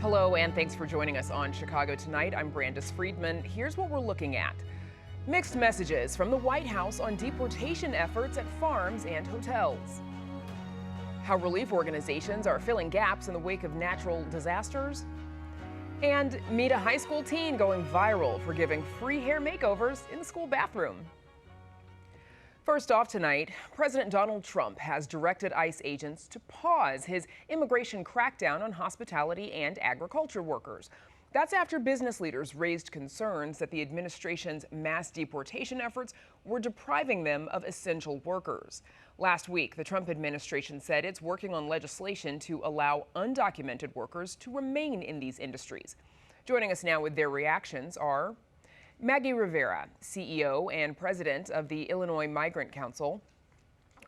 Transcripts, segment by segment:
Hello, and thanks for joining us on Chicago Tonight. I'm Brandis Friedman. Here's what we're looking at. Mixed messages from the White House on deportation efforts at farms and hotels. How relief organizations are filling gaps in the wake of natural disasters. And meet a high school teen going viral for giving free hair makeovers in the school bathroom. First off tonight, President Donald Trump has directed ICE agents to pause his immigration crackdown on hospitality and agriculture workers. That's after business leaders raised concerns that the administration's mass deportation efforts were depriving them of essential workers. Last week, the Trump administration said it's working on legislation to allow undocumented workers to remain in these industries. Joining us now with their reactions are Maggie Rivera, CEO and President of the Illinois Migrant Council;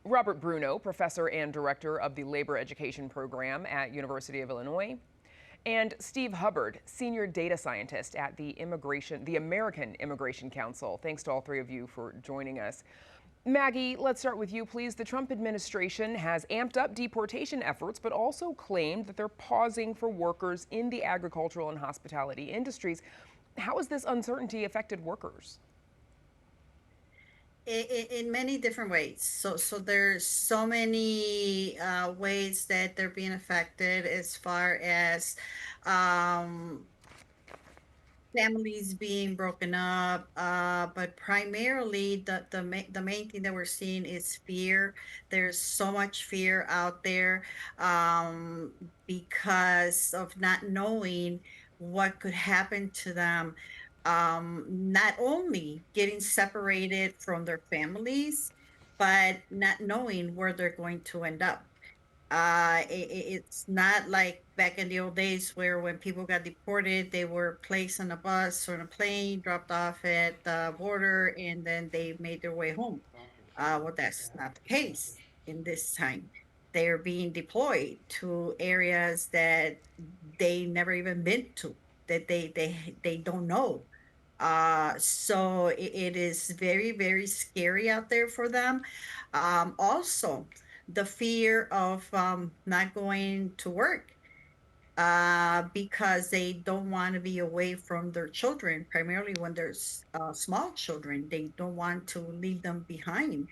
Robert Bruno, Professor and Director of the Labor Education Program at University of Illinois; and Steve Hubbard, Senior Data Scientist at the American Immigration Council. Thanks to all three of you for joining us. Maggie, let's start with you, please. The Trump administration has amped up deportation efforts, but also claimed that they're pausing for workers in the agricultural and hospitality industries. How has this uncertainty affected workers? In many different ways. So there's so many ways that they're being affected as far as um, families being broken up, but primarily the main thing that we're seeing is fear. There's so much fear out there because of not knowing what could happen to them. Not only getting separated from their families, but not knowing where they're going to end up. It's not like back in the old days where when people got deported, they were placed on a bus or on a plane, dropped off at the border, and then they made their way home. Well, that's not the case in this time. They're being deployed to areas that they never even been to, that they don't know. So it is very, very scary out there for them. Also, the fear of not going to work because they don't want to be away from their children, primarily when there's small children. They don't want to leave them behind,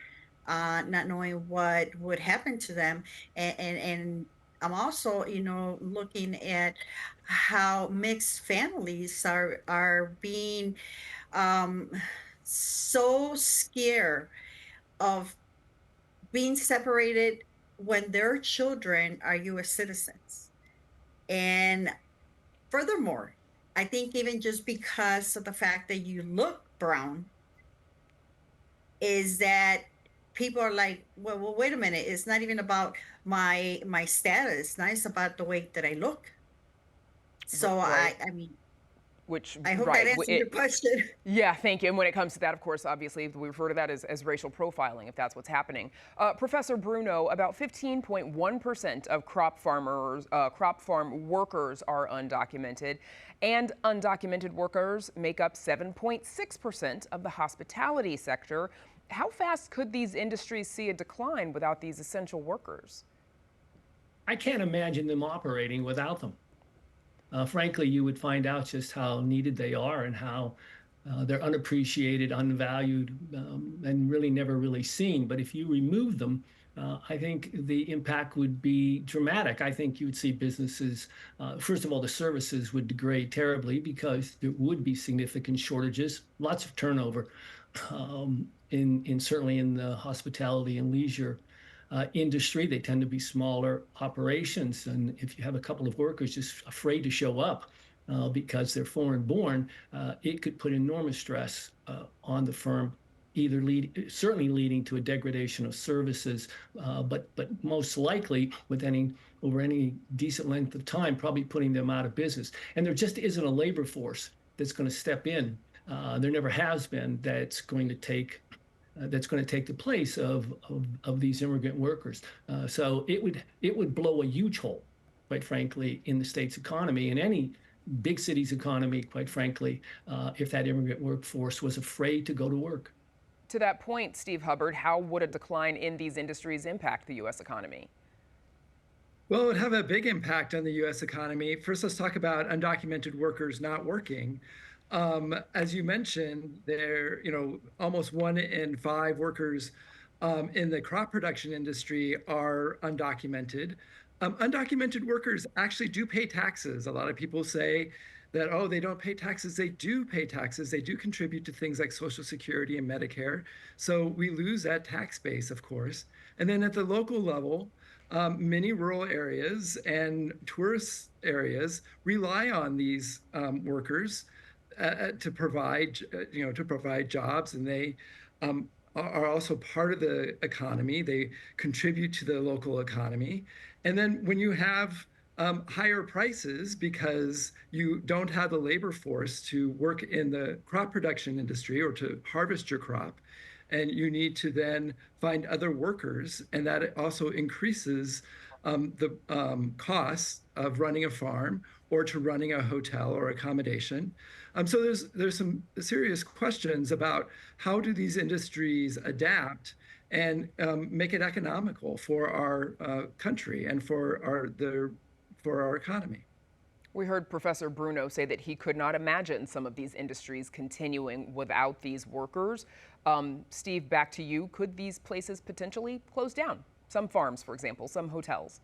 not knowing what would happen to them. And I'm also, looking at how mixed families are being um, so scared of being separated when their children are U.S. citizens. And furthermore, I think even just because of the fact that you look brown, is that people are like, well, wait a minute. It's not even about my status. Now it's about the way that I look. So Right. I mean, Which, I hope that right. answers your question. Yeah, thank you. And when it comes to that, of course, obviously, we refer to that as racial profiling, if that's what's happening. Professor Bruno, about 15.1% of crop farm workers are undocumented, and undocumented workers make up 7.6% of the hospitality sector. How fast could these industries see a decline without these essential workers? I can't imagine them operating without them. Frankly, you would find out just how needed they are and how they're unappreciated, unvalued, and really never really seen. But if you remove them, I think the impact would be dramatic. I think you would see businesses, first of all, the services would degrade terribly because there would be significant shortages, lots of turnover, in certainly in the hospitality and leisure industry. They tend to be smaller operations. And if you have a couple of workers just afraid to show up because they're foreign born, it could put enormous stress on the firm, certainly leading to a degradation of services, but most likely over any decent length of time, probably putting them out of business. And there just isn't a labor force that's going to step in. There never has been that's going to take the place of these immigrant workers. So it would blow a huge hole, quite frankly, in the state's economy, in any big city's economy, quite frankly, if that immigrant workforce was afraid to go to work. To that point, Steve Hubbard, how would a decline in these industries impact the U.S. economy? Well, it would have a big impact on the US economy. First, let's talk about undocumented workers not working. As you mentioned, almost 1 in 5 workers in the crop production industry are undocumented. Undocumented workers actually do pay taxes. A lot of people say that, oh, they don't pay taxes. They do pay taxes. They do contribute to things like Social Security and Medicare. So we lose that tax base, of course. And then at the local level, many rural areas and tourist areas rely on these workers to provide jobs, and they are also part of the economy. They contribute to the local economy. And then when you have higher prices because you don't have the labor force to work in the crop production industry or to harvest your crop, and you need to then find other workers, and that also increases the costs of running a farm or to running a hotel or accommodation. So there's some serious questions about how do these industries adapt and make it economical for our country and for our economy. We heard Professor Bruno say that he could not imagine some of these industries continuing without these workers. Steve, back to you. Could these places potentially close down? Some farms, for example, some hotels.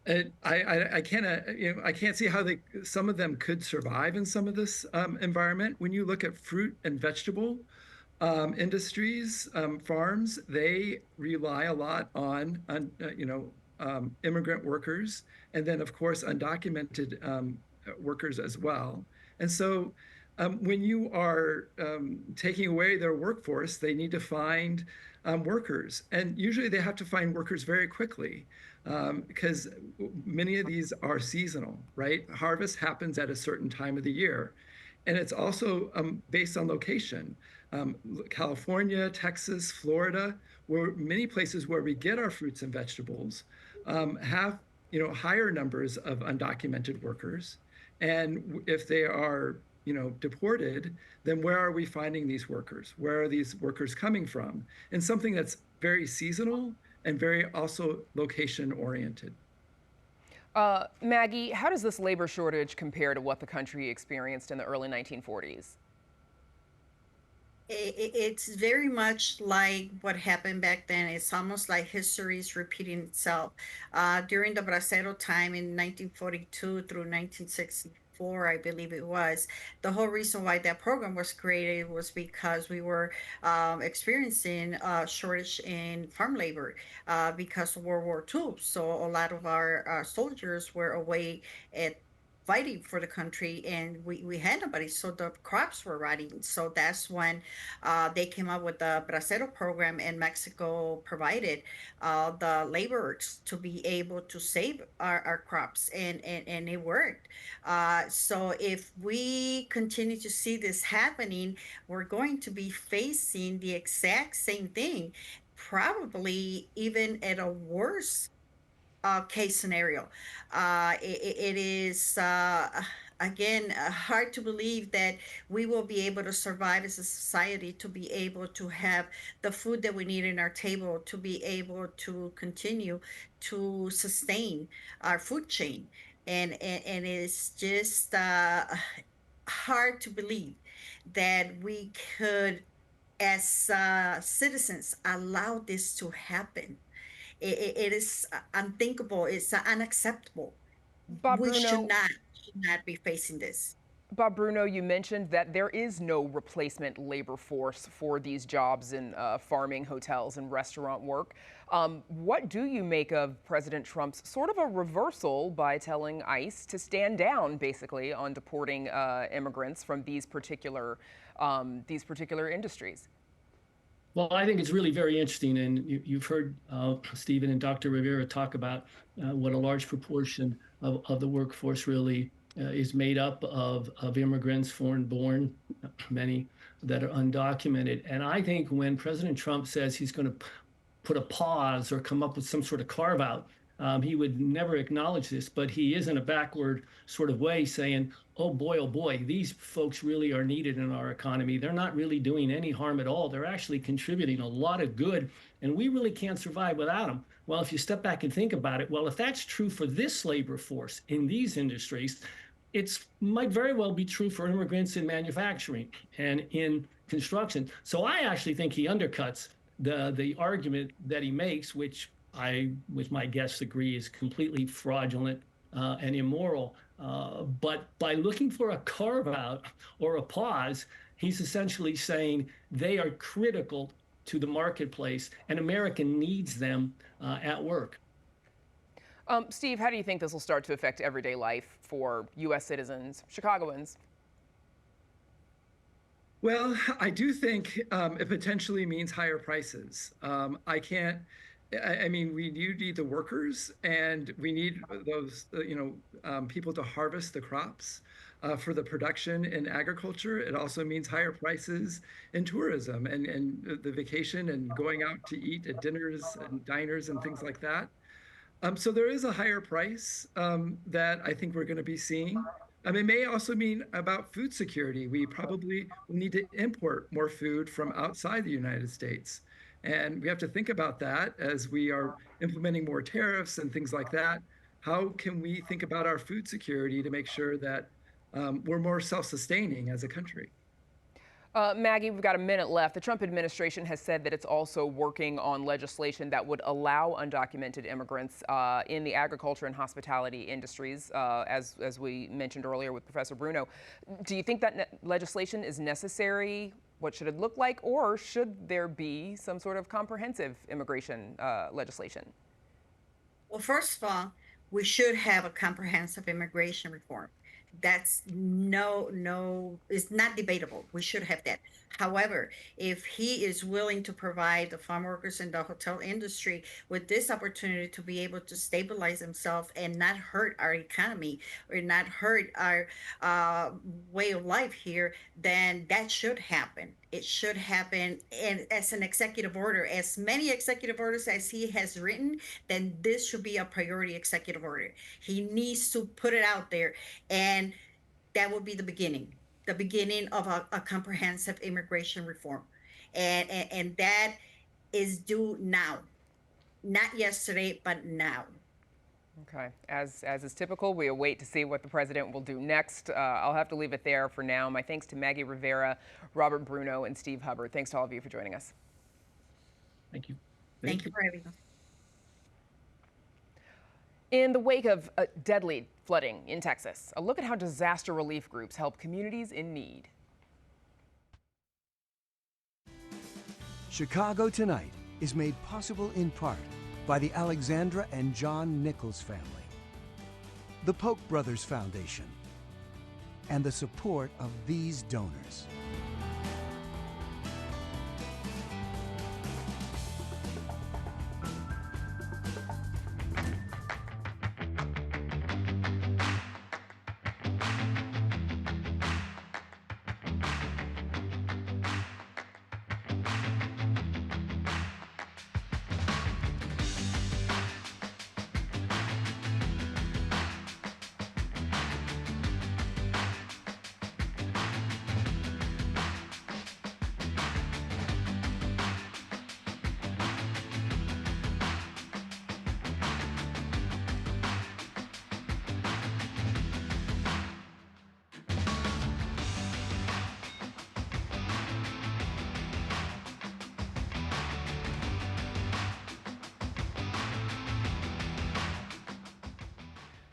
I can't see how some of them could survive in some of this environment. When you look at fruit and vegetable industries, farms, they rely a lot on immigrant workers, and then of course undocumented workers as well. And so when you are taking away their workforce, they need to find workers, and usually they have to find workers very quickly because many of these are seasonal, right? Harvest happens at a certain time of the year, and it's also based on location. California, Texas, Florida, where many places where we get our fruits and vegetables have higher numbers of undocumented workers, and if they are deported, then where are we finding these workers? Where are these workers coming from? And something that's very seasonal and very also location oriented. Maggie, how does this labor shortage compare to what the country experienced in the early 1940s? It's very much like what happened back then. It's almost like history is repeating itself. During the Bracero time in 1942 through 1964, I believe it was, the whole reason why that program was created was because we were experiencing a shortage in farm labor because of World War II. So a lot of our soldiers were away at fighting for the country, and we had nobody, so the crops were rotting. So that's when they came up with the bracero program, and Mexico provided the laborers to be able to save our crops, and it worked. So if we continue to see this happening, we're going to be facing the exact same thing, probably even at a worse case scenario. It is, again, hard to believe that we will be able to survive as a society, to be able to have the food that we need in our table, to be able to continue to sustain our food chain. And it's just hard to believe that we could, as citizens, allow this to happen. It is unthinkable. It's unacceptable. Bob We Bruno, should not be facing this. Bob Bruno, you mentioned that there is no replacement labor force for these jobs in farming, hotels, and restaurant work. What do you make of President Trump's sort of a reversal by telling ICE to stand down, basically, on deporting immigrants from these particular industries? Well, I think it's really very interesting, and you've heard Stephen and Dr. Rivera talk about what a large proportion of the workforce really is made up of immigrants, foreign-born, many that are undocumented. And I think when President Trump says he's going to put a pause or come up with some sort of carve-out, he would never acknowledge this, but he is in a backward sort of way saying, oh boy, these folks really are needed in our economy. They're not really doing any harm at all. They're actually contributing a lot of good, and we really can't survive without them. Well, if you step back and think about it, well, if that's true for this labor force in these industries, it might very well be true for immigrants in manufacturing and in construction. So I actually think he undercuts the argument that he makes, which I, with my guests, agree is completely fraudulent and immoral. But by looking for a carve out or a pause, he's essentially saying they are critical to the marketplace and America needs them at work. Steve, how do you think this will start to affect everyday life for U.S. citizens, Chicagoans? Well, I do think it potentially means higher prices. I mean, we do need the workers, and we need those, people to harvest the crops for the production in agriculture. It also means higher prices in tourism and the vacation and going out to eat at dinners and diners and things like that. So there is a higher price that I think we're going to be seeing. It may also mean about food security. We probably will need to import more food from outside the United States. And we have to think about that as we are implementing more tariffs and things like that. How can we think about our food security to make sure that we're more self-sustaining as a country? Maggie, we've got a minute left. The Trump administration has said that it's also working on legislation that would allow undocumented immigrants in the agriculture and hospitality industries, as we mentioned earlier with Professor Bruno. Do you think that legislation is necessary? What should it look like? Or should there be some sort of comprehensive immigration legislation? Well, first of all, we should have a comprehensive immigration reform. That's it's not debatable. We should have that. However, if he is willing to provide the farm workers in the hotel industry with this opportunity to be able to stabilize themselves and not hurt our economy or not hurt our way of life here, then that should happen. It should happen, and as an executive order, as many executive orders as he has written, then this should be a priority executive order. He needs to put it out there, and that would be the beginning of a comprehensive immigration reform, and that is due now, not yesterday, but now. Okay. As is typical, we await to see what the president will do next. I'll have to leave it there for now. My thanks to Maggie Rivera, Robert Bruno, and Steve Hubbard. Thanks to all of you for joining us. Thank you. Thank you for having us. In the wake of deadly flooding in Texas, a look at how disaster relief groups help communities in need. Chicago Tonight is made possible in part by the Alexandra and John Nichols family, the Polk Brothers Foundation, and the support of these donors.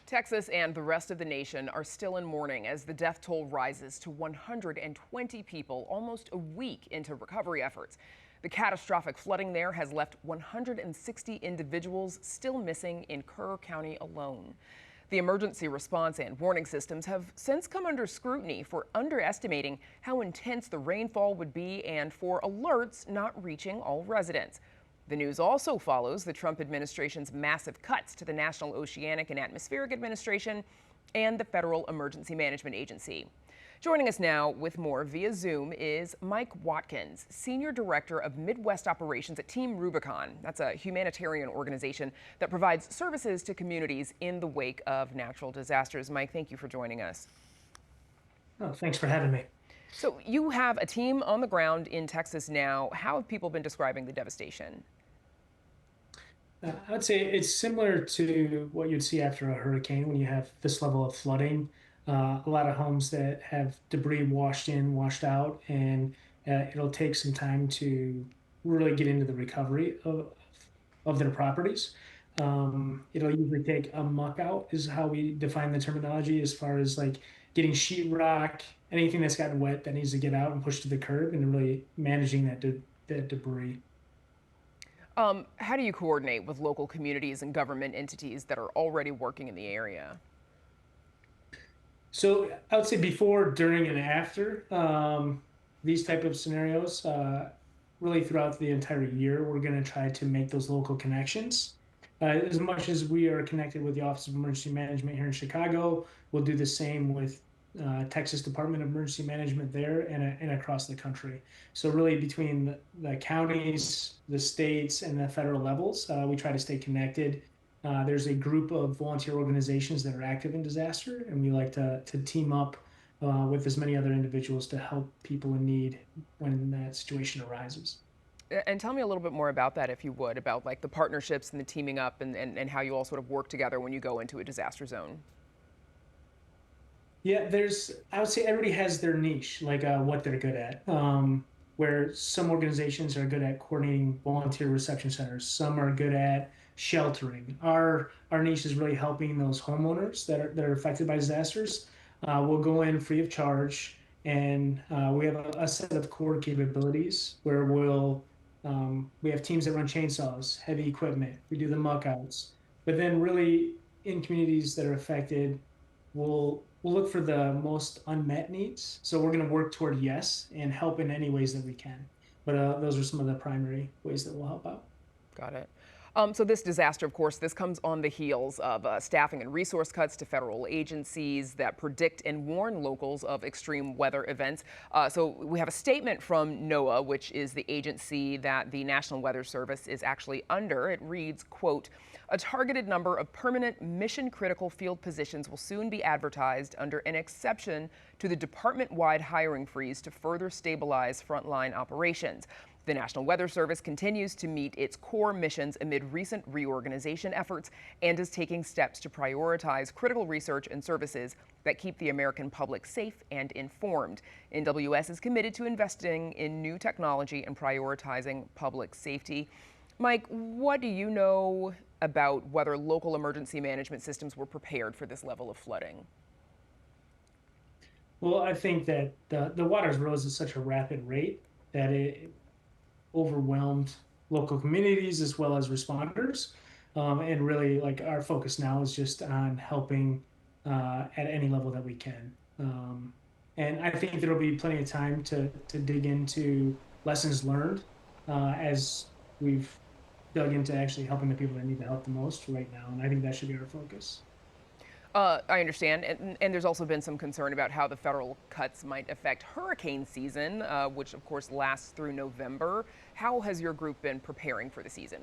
Texas and the rest of the nation are still in mourning as the death toll rises to 120 people almost a week into recovery efforts. The catastrophic flooding there has left 160 individuals still missing in Kerr County alone. The emergency response and warning systems have since come under scrutiny for underestimating how intense the rainfall would be and for alerts not reaching all residents. The news also follows the Trump administration's massive cuts to the National Oceanic and Atmospheric Administration and the Federal Emergency Management Agency. Joining us now with more via Zoom is Mike Watkins, Senior Director of Midwest Operations at Team Rubicon. That's a humanitarian organization that provides services to communities in the wake of natural disasters. Mike, thank you for joining us. Oh, thanks for having me. So you have a team on the ground in Texas now. How have people been describing the devastation? I would say it's similar to what you'd see after a hurricane when you have this level of flooding. A lot of homes that have debris washed in, washed out, and it'll take some time to really get into the recovery of their properties. It'll usually take a muck out, is how we define the terminology, as far as like getting sheetrock, anything that's gotten wet that needs to get out and pushed to the curb, and really managing that debris. How do you coordinate with local communities and government entities that are already working in the area? So I would say before, during, and after these type of scenarios, really throughout the entire year, we're going to try to make those local connections. As much as we are connected with the Office of Emergency Management here in Chicago, we'll do the same with Texas Department of Emergency Management there and across the country. So really between the counties, the states, and the federal levels, we try to stay connected. There's a group of volunteer organizations that are active in disaster, and we like to team up with as many other individuals to help people in need when that situation arises. And tell me a little bit more about that, if you would, about like the partnerships and the teaming up and how you all sort of work together when you go into a disaster zone. Yeah, I would say everybody has their niche, like what they're good at. Where some organizations are good at coordinating volunteer reception centers, some are good at sheltering. Our niche is really helping those homeowners that are affected by disasters. We'll go in free of charge, and we have a set of core capabilities where we have teams that run chainsaws, heavy equipment. We do the muck outs, but then really in communities that are affected, we'll look for the most unmet needs. So we're going to work toward yes and help in any ways that we can. But those are some of the primary ways that we'll help out. Got it. So this disaster, of course, this comes on the heels of staffing and resource cuts to federal agencies that predict and warn locals of extreme weather events. So we have a statement from NOAA, which is the agency that the National Weather Service is actually under. It reads, quote, "A targeted number of permanent mission-critical field positions will soon be advertised under an exception to the department-wide hiring freeze to further stabilize frontline operations." The National Weather Service continues to meet its core missions amid recent reorganization efforts and is taking steps to prioritize critical research and services that keep the American public safe and informed. NWS is committed to investing in new technology and prioritizing public safety. Mike, what do you know about whether local emergency management systems were prepared for this level of flooding? Well, I think that the waters rose at such a rapid rate that it overwhelmed local communities as well as responders. And really, like, our focus now is just on helping at any level that we can. And I think there'll be plenty of time to dig into lessons learned as we've dug into actually helping the people that need the help the most right now. And I think that should be our focus. I understand. And there's also been some concern about how the federal cuts might affect hurricane season, which, of course, lasts through November. How has your group been preparing for the season?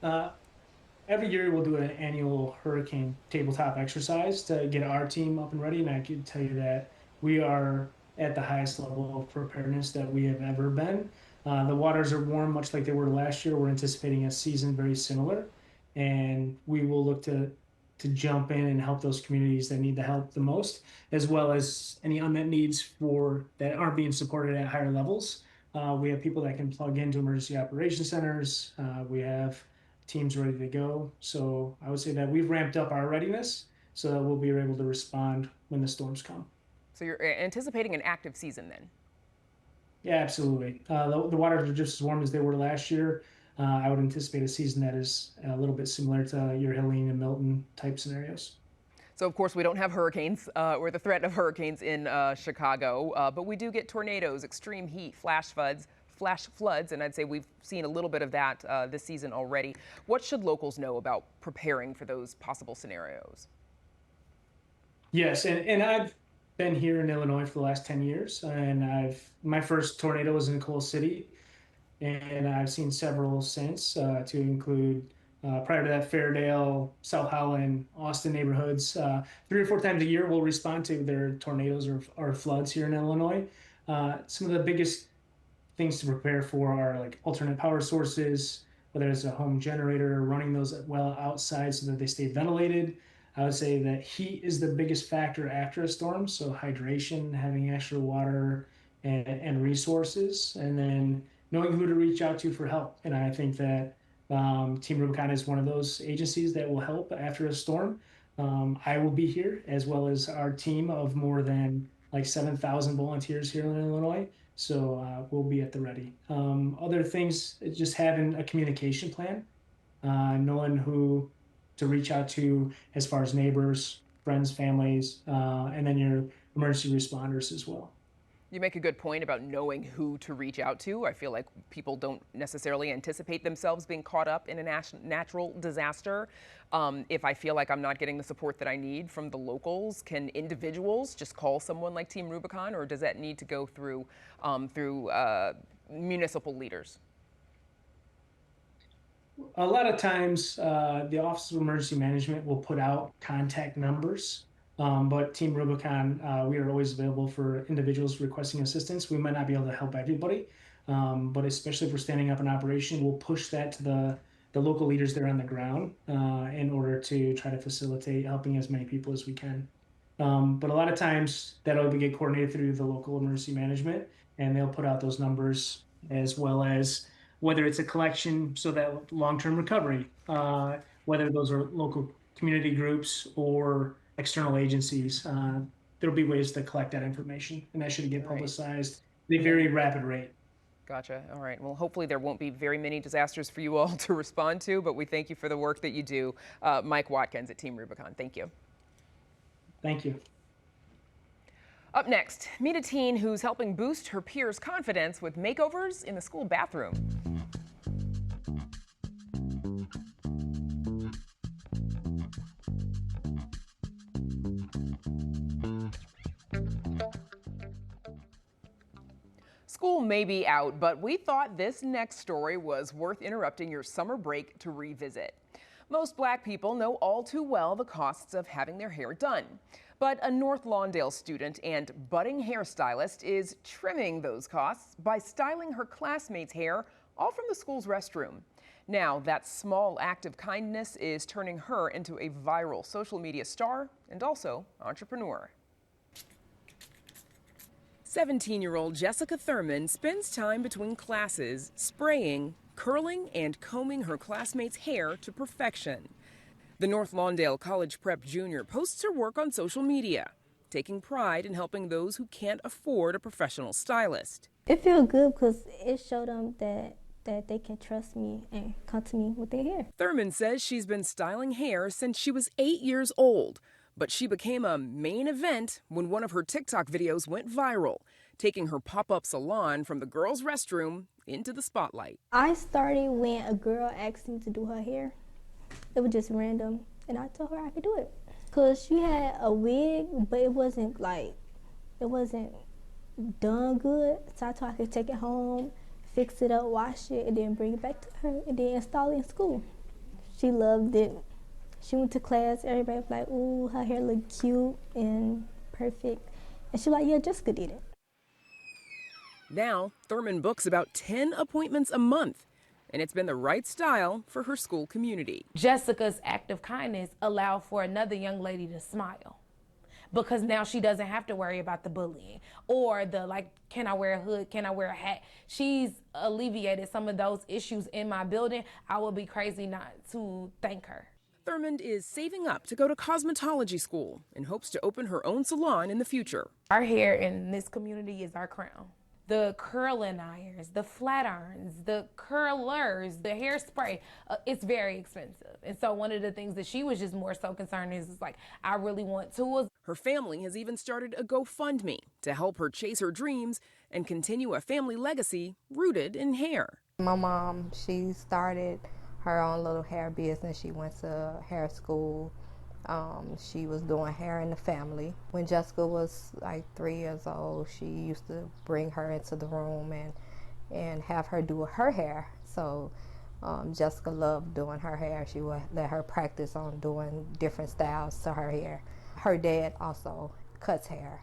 Every year we'll do an annual hurricane tabletop exercise to get our team up and ready. And I can tell you that we are at the highest level of preparedness that we have ever been. The waters are warm, much like they were last year. We're anticipating a season very similar. And we will look to jump in and help those communities that need the help the most, as well as any unmet needs that aren't being supported at higher levels. We have people that can plug into emergency operations centers. We have teams ready to go. So I would say that we've ramped up our readiness so that we'll be able to respond when the storms come. So you're anticipating an active season then? Yeah, absolutely. The waters are just as warm as they were last year. I would anticipate a season that is a little bit similar to your Helene and Milton type scenarios. So, of course, we don't have hurricanes or the threat of hurricanes in Chicago, but we do get tornadoes, extreme heat, flash floods, and I'd say we've seen a little bit of that this season already. What should locals know about preparing for those possible scenarios? Yes, and I've been here in Illinois for the last 10 years, and my first tornado was in Coal City, and I've seen several since, to include prior to that, Fairdale, South Holland, Austin neighborhoods. 3 or 4 times a year, we'll respond to their tornadoes or floods here in Illinois. Some of the biggest things to prepare for are like alternate power sources, whether it's a home generator, running those well outside so that they stay ventilated. I would say that heat is the biggest factor after a storm. So hydration, having extra water and resources, and then knowing who to reach out to for help. And I think that Team Rubicon is one of those agencies that will help after a storm. I will be here, as well as our team of more than like 7,000 volunteers here in Illinois. So we'll be at the ready. Other things, just having a communication plan, knowing who to reach out to as far as neighbors, friends, families, and then your emergency responders as well. You make a good point about knowing who to reach out to. I feel like people don't necessarily anticipate themselves being caught up in a natural disaster. If I feel like I'm not getting the support that I need from the locals, can individuals just call someone like Team Rubicon, or does that need to go through municipal leaders? A lot of times, the Office of Emergency Management will put out contact numbers. But Team Rubicon, we are always available for individuals requesting assistance. We might not be able to help everybody, but especially if we're standing up an operation, we'll push that to the local leaders there on the ground in order to try to facilitate helping as many people as we can. But a lot of times that'll get coordinated through the local emergency management, and they'll put out those numbers, as well as whether it's a collection, so that long-term recovery, whether those are local community groups or external agencies, there'll be ways to collect that information, and that should get publicized at a very rapid rate. Gotcha. All right. Well, hopefully there won't be very many disasters for you all to respond to, but we thank you for the work that you do. Mike Watkins at Team Rubicon. Thank you. Thank you. Up next, meet a teen who's helping boost her peers' confidence with makeovers in the school bathroom. School may be out, but we thought this next story was worth interrupting your summer break to revisit. Most Black people know all too well the costs of having their hair done. But a North Lawndale student and budding hairstylist is trimming those costs by styling her classmates' hair all from the school's restroom. Now, that small act of kindness is turning her into a viral social media star and also entrepreneur. 17-year-old Jessica Thurman spends time between classes spraying, curling, and combing her classmates' hair to perfection. The North Lawndale College Prep junior posts her work on social media, taking pride in helping those who can't afford a professional stylist. It feels good because it showed them that they can trust me and come to me with their hair. Thurman says she's been styling hair since she was 8 years old, but she became a main event when one of her TikTok videos went viral, taking her pop-up salon from the girls' restroom into the spotlight. I started when a girl asked me to do her hair. It was just random, and I told her I could do it. Because she had a wig, but it wasn't done good, so I told her I could take it home, fix it up, wash it, and then bring it back to her, and then install it in school. She loved it. She went to class, everybody was like, ooh, her hair looked cute and perfect. And she was like, yeah, Jessica did it. Now, Thurman books about 10 appointments a month, and it's been the right style for her school community. Jessica's act of kindness allowed for another young lady to smile, because now she doesn't have to worry about the bullying or the, like, can I wear a hood, can I wear a hat? She's alleviated some of those issues in my building. I would be crazy not to thank her. Thurman is saving up to go to cosmetology school and hopes to open her own salon in the future. Our hair in this community is our crown. The curling irons, the flat irons, the curlers, the hairspray, it's very expensive. And so one of the things that she was just more so concerned is like, I really want tools. Her family has even started a GoFundMe to help her chase her dreams and continue a family legacy rooted in hair. My mom, she started her own little hair business. She went to hair school. She was doing hair in the family. When Jessica was like 3 years old, she used to bring her into the room and have her do her hair. So Jessica loved doing her hair. She would let her practice on doing different styles to her hair. Her dad also cuts hair.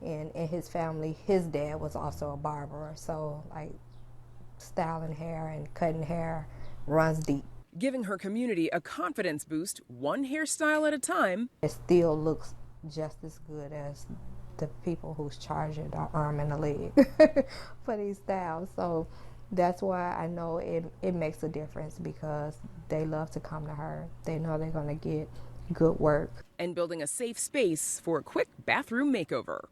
And in his family, his dad was also a barber. So like styling hair and cutting hair runs deep. Giving her community a confidence boost, one hairstyle at a time. It still looks just as good as the people who's charging the arm and a leg for these styles. So that's why I know it makes a difference, because they love to come to her. They know they're going to get good work. And building a safe space for a quick bathroom makeover.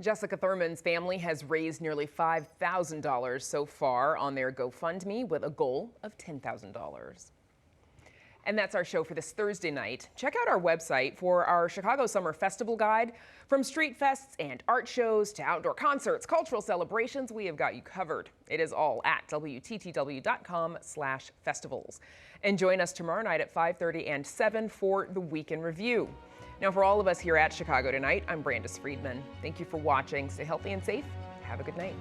Jessica Thurman's family has raised nearly $5,000 so far on their GoFundMe, with a goal of $10,000. And that's our show for this Thursday night. Check out our website for our Chicago Summer Festival Guide. From street fests and art shows to outdoor concerts, cultural celebrations, we have got you covered. It is all at WTTW.com/festivals. And join us tomorrow night at 5:30 and 7 for the Weekend Review. Now, for all of us here at Chicago Tonight, I'm Brandis Friedman. Thank you for watching. Stay healthy and safe. Have a good night.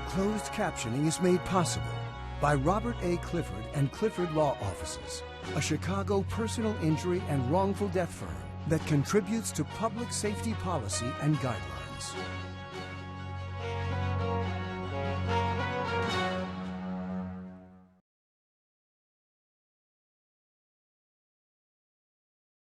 Closed captioning is made possible by Robert A. Clifford and Clifford Law Offices, a Chicago personal injury and wrongful death firm that contributes to public safety policy and guidelines.